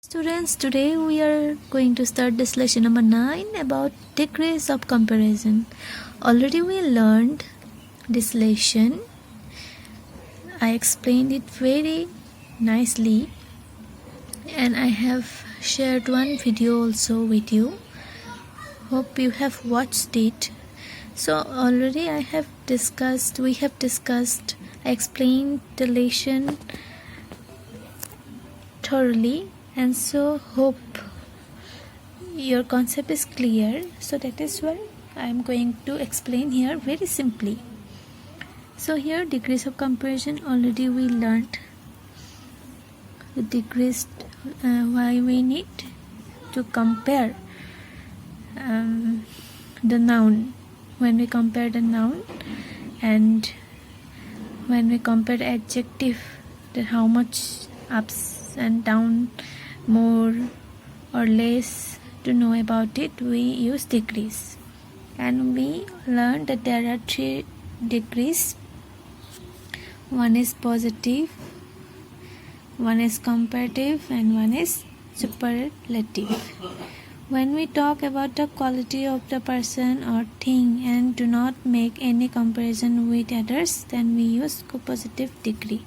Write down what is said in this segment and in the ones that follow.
Students, today we are going to start this lesson number 9 about degrees of comparison. Already we learned this lesson. I explained it very nicely and I have shared one video also with you. Hope you have watched it. So already I explained the lesson thoroughly. And so hope your concept is clear. So that is why I am going to explain here very simply. So here degrees of comparison already we learned. The degrees why we need to compare the noun. When we compare the noun and when we compare the adjective, that how much ups and down, more or less, to know about it we use degrees. And we learned that there are 3 degrees. One is positive, one is comparative, and one is superlative. When we talk about the quality of the person or thing and do not make any comparison with others, then we use compositive degree.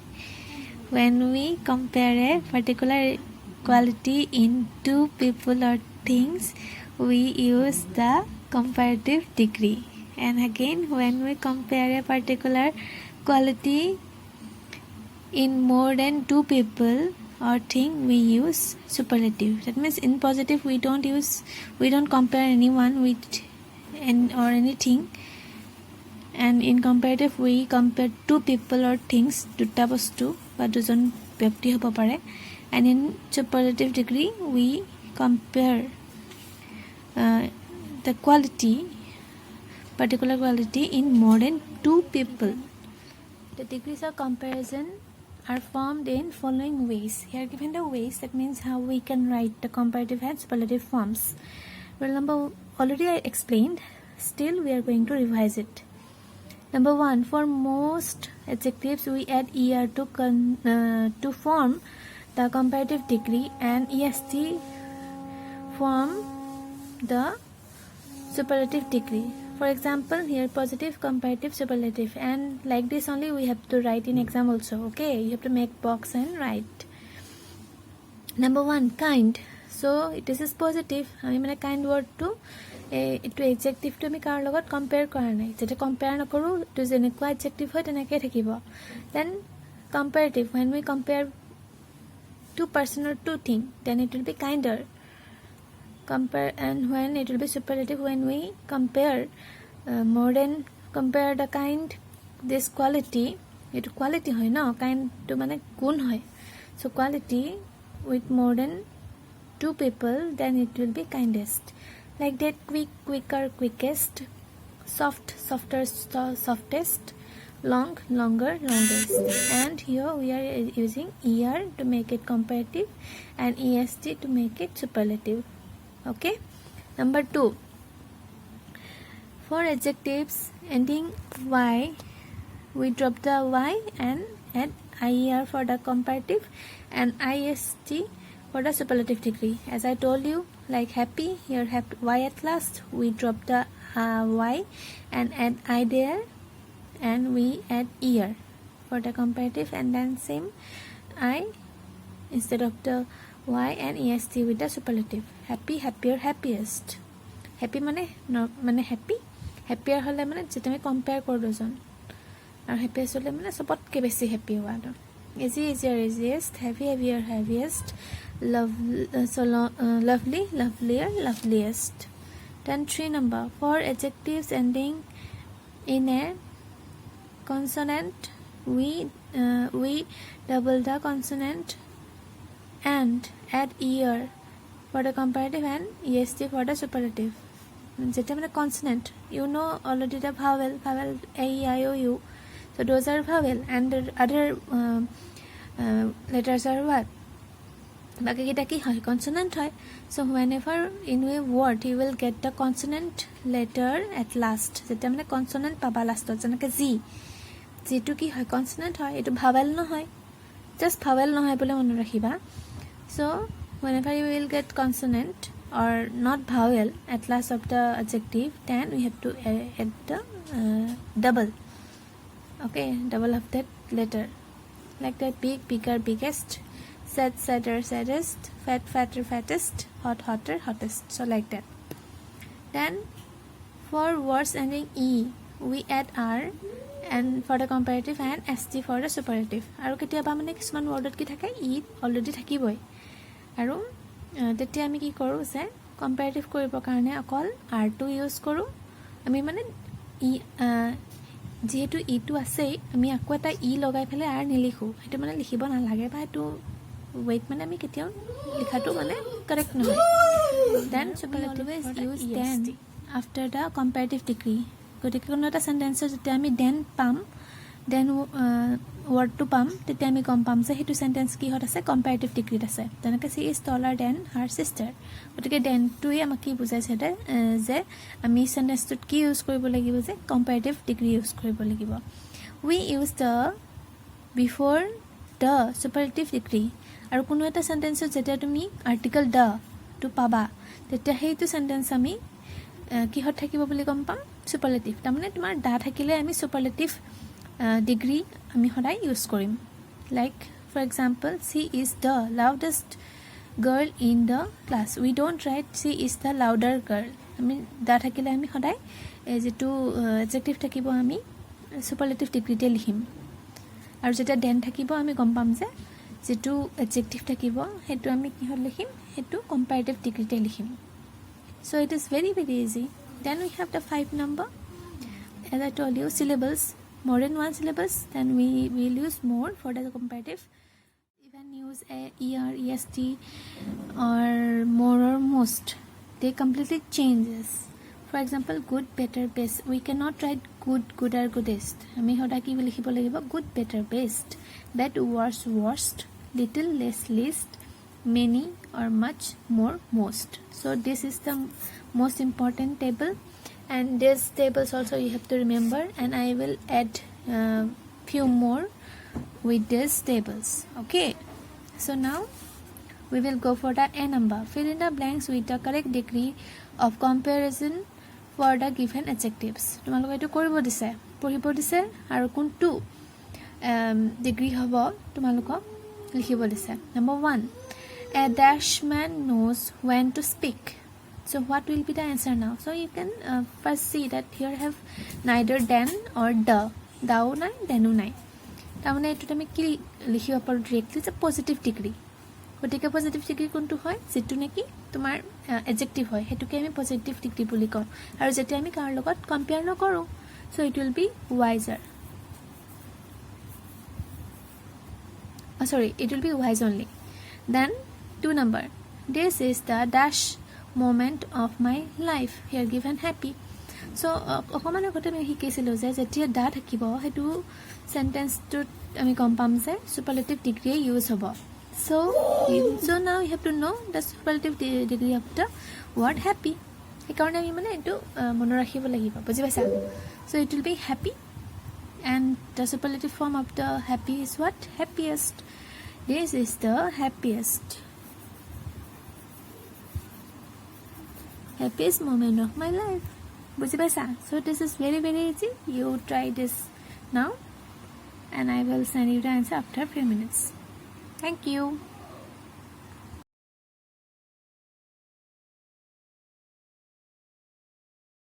When we compare a particular quality in 2 people or things, we use the comparative degree. And again, when we compare a particular quality in more than 2 people or thing, we use superlative. That means in positive we don't compare anyone with or anything, and in comparative we compare 2 people or things, দুটা বস্তু বা দুজন ব্যক্তি হ'ব পাৰে. And in superlative degree we compare the particular quality in more than 2 people. The degrees of comparison are formed in following ways. Here given the ways, that means how we can write the comparative and superlative forms. Well, number already I explained, still we are going to revise it. Number 1, for most adjectives we add er to form the comparative degree, and est form the superlative degree. For example, here positive, comparative, superlative, and like this only we have to write in exam also. Okay, you have to make box and write. Number 1, kind. So this is positive. I mean kind word to এইটো এডজেক্টিভটো আমি কাৰ লগত compare কৰা নাই, যেতিয়া compare নকৰোঁ এইটো যেনেকুৱা adjective হয় তেনেকৈ থাকিব. দেন কম্পেয়াৰেটিভ, when we compare 2 person or 2 thing, then it will be kinder. And when it will be superlative, when we compare more than compare the kind, this quality, it quality hoy no, kind to mane gun hoy, so quality with more than 2 people, then it will be kindest. Like that, quick, quicker, quickest, soft, softer, softest, long, longer, longest. And here we are using er to make it comparative and est to make it superlative. Okay. Number 2, for adjectives ending y, we drop the y and add ier for the comparative and ist for the superlative degree. As I told you, like happy, here happy, y at last, we drop the y and add I there, and we add ear for the comparative, and then same I instead of the y and est with the superlative. Happy, happier, happiest. Happy mane happy, happier hole mane jeta me compare kor dojon, aru happiest hole mane sobotke beshi happy howa. Easy, easier, easiest. Heavy, heavier, heaviest. Lovely, lovelier, loveliest. Then 3 number, for adjectives ending in a consonant, we double the consonant and add er for the comparative and est for the superlative. Jeta mane consonant, you know already the vowel a, e, I, o, u. So those are vowel, and the other letters are what? বাকি কেইটা কি হয়? Consonant হয়. So whenever in a word you will get the consonant letter at last, যেটা মানে consonant পাবা লাষ্টত, যেনেকৈ জিটো কি হয়? কনসোনেন্ট হয়. এইটো ভাৱেল নহয়, জাষ্ট ভাৱেল নহয় বুলি মনত ৰাখিবা. So whenever you will get consonant or not vowel at last of the adjective, then we have to add the double. Okay, double of that letter, like that. Big, bigger, biggest, sad, sadder, saddest, fat, fatter, fattest, hot, hotter, hottest. So like that. Then for words ending e, we add r, and for the comparative and st for the superlative. আৰু কেতিয়াবা মানে কিছুমান ৱৰ্ডত কি থাকে, ই already থাকিবই, আৰু তেতিয়া আমি কি কৰোঁ যে কম্পেৰেটিভ কৰিবৰ কাৰণে অকল আৰটো ইউজ কৰোঁ আমি, মানে ই যেহেতু ইটো আছেই, আমি আকৌ এটা ই লগাই পেলাই আৰ নিলিখোঁ, সেইটো মানে লিখিব নালাগে, বা সেইটো ৱেইট মানে আমি কেতিয়াও লিখাটো মানে কাৰেক্ট নহয়। Then superlative use then after the comparative degree. গতিকে কোনো এটা চেণ্টেঞ্চৰ যেতিয়া আমি দেন পাম, দেন ৱৰ্ডটো পাম, তেতিয়া আমি গম পাম যে সেইটো চেণ্টেঞ্চ কিহত আছে, কম্পেৰেটিভ ডিগ্ৰীত আছে। যেনেকৈ চি ইজ টলাৰ দেন হাৰ চিষ্টাৰ। গতিকে দেনটোৱে আমাক কি বুজাইছে যে আমি চেণ্টেঞ্চটোত কি ইউজ কৰিব লাগিব, যে কম্পেৰেটিভ ডিগ্ৰী ইউজ কৰিব লাগিব। We use the before the superlative degree. আৰু কোনো এটা চেণ্টেঞ্চত যেতিয়া তুমি আৰ্টিকল দ্যটো পাবা, তেতিয়া সেইটো চেণ্টেঞ্চ আমি কিহত থাকিব বুলি গম পাম, চুপাৰলেটিভ। তাৰমানে তোমাৰ দা থাকিলে আমি চুপাৰলেটিভ ডিগ্ৰী আমি সদায় ইউজ কৰিম। Like for example, she is the loudest girl in the class. We don't write she is the louder girl. আমি দা থাকিলে আমি সদায় যিটো এডজেক্টিভ থাকিব আমি চুপাৰলেটিভ ডিগ্ৰীতে লিখিম। আৰু যেতিয়া দেন থাকিব আমি গম পাম যে যিটো এডজেক্টিভ থাকিব সেইটো আমি কিহত লিখিম, সেইটো কম্পেৰেটিভ ডিগ্ৰীতে লিখিম। So it is very, very easy. Then we have the 5 number. As I told you, syllables, more than one syllables, then we will use more for the comparative. Even use er, est or more or most. They completely changes. For example, good, better, best. We cannot write good, gooder, goodest. আমি সদায় কি লিখিব লাগিব, good, better, best. Bad, worse, worst. Little, less, least. Many or much, more, most. So this is the most important table, and these tables also you have to remember, and I will add few more with these tables. Okay, so now we will go for the a number. Fill in the blanks with the correct degree of comparison for the given adjectives. তোমালোকে এইটো কৰিব দিছে, পঢ়িব দিছে, আৰু কোনটো degree হ'ব তোমালোকক লিখিব দিছে। Number 1, a dash man knows when to speak. So what will be the answer now? So you can first see that here have neither then or the. Dao nai, denu nai. তাৰমানে এইটোত আমি কি লিখিব পাৰোঁ directly, যে positive degree. গতিকে positive degree কোনটো হয়, যিটো নেকি তোমাৰ এডজেক্টিভ হয়, সেইটোকে আমি পজিটিভ ডিগ্ৰী বুলি কওঁ। আৰু যেতিয়া আমি কাৰ লগত কম্পেয়াৰ নকৰোঁ, so' it will be wiser. It will be wise only. Then 2 number, this is the dash moment of my life, here given happy. So অকণমান আগতে আমি শিকিছিলোঁ যে যেতিয়া দা থাকিব সেইটো চেণ্টেঞ্চটোত আমি গম পাম যে চুপাৰলেটিভ ডিগ্ৰীয়ে ইউজ হ'ব। So now you have to know the superlative degree of the word happy. সেইকাৰণে আমি মানে এইটো মনত ৰাখিব লাগিব, বুজি পাইছা? So it will be happy, and the superlative form of the happy is what? Happiest. This is the happiest moment of my life. বুজি পাইছা? So this is very, very easy. You try this now, and I will send you the answer after a few minutes. Thank you.